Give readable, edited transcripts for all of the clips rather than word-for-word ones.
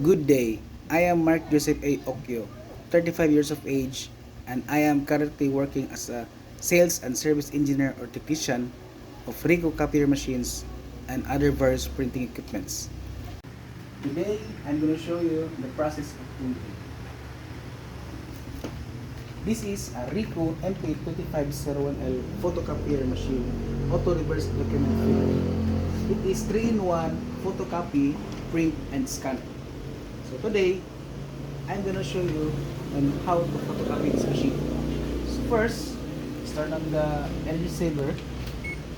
Good day. I am Mark Joseph A. Okyo, 35 years of age, and I am currently working as a sales and service engineer or technician of Rico copier machines and other various printing equipments. Today, I'm going to show you the process of printing. This is a Rico MP2501L photocopier machine, auto reverse document printer. It is 3-in-1 photocopy, print, and scan. So today, I'm gonna show you on how to photocopy this machine. So first, start on the energy saver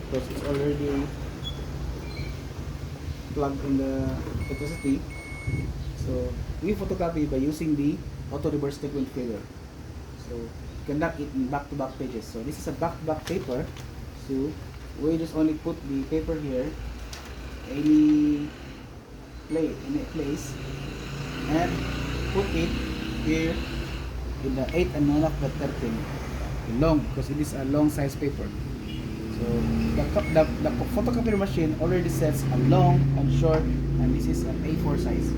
because it's already plugged in the electricity. So we photocopy by using the auto reverse document filler. So conduct it in back-to-back pages. So this is a back-to-back paper. So we just only put the paper here, any place, and put it here in the 8 and 9 of the 13 long, because it is a long size paper. So the photocopier machine already sets a long and short, and this is an A4 size.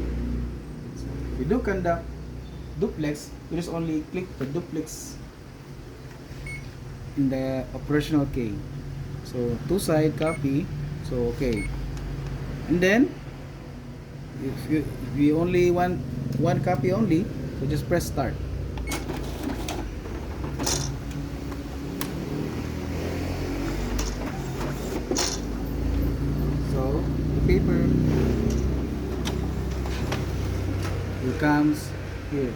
So if we do conduct duplex, we just only click the duplex in the operational key. So two side copy, so okay. And then if we only want one copy only, so just press start. So the paper comes here.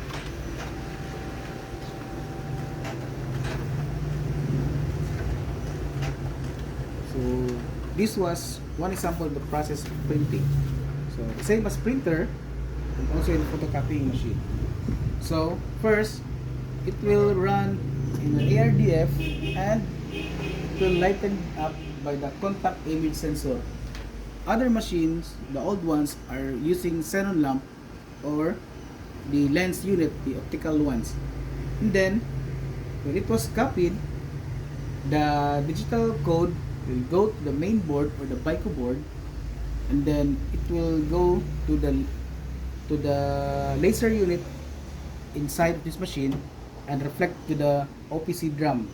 So this was one example of the process of printing. So same as printer, and also in photocopying machine. So first, it will run in an ARDF, and it will lighten up by the contact image sensor. Other machines, the old ones, are using xenon lamp or the lens unit, the optical ones. And then, when it was copied, the digital code will go to the main board or the BICO board, and then it will go to the laser unit inside of this machine and reflect to the OPC drum.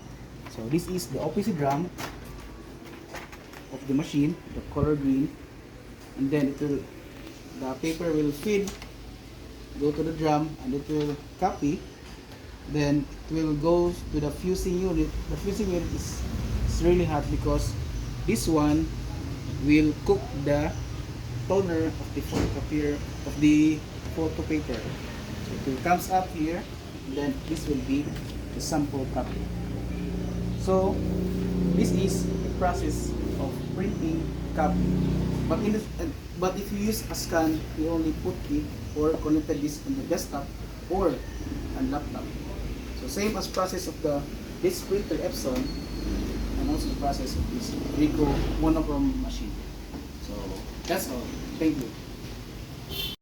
So this is the OPC drum of the machine, the color green, and then the paper will feed, go to the drum, and it will copy. Then it will go to the fusing unit. The fusing unit is really hot because this one will cook the toner of the photocopier, of the photo paper. So it comes up here, then this will be the sample copy. So this is the process of printing copy. But but if you use a scan, you only put it or connected this on the desktop or on laptop. So same as process of this printer Epson, and also the process of this Ricoh monochrome machine. So that's all. Thank you.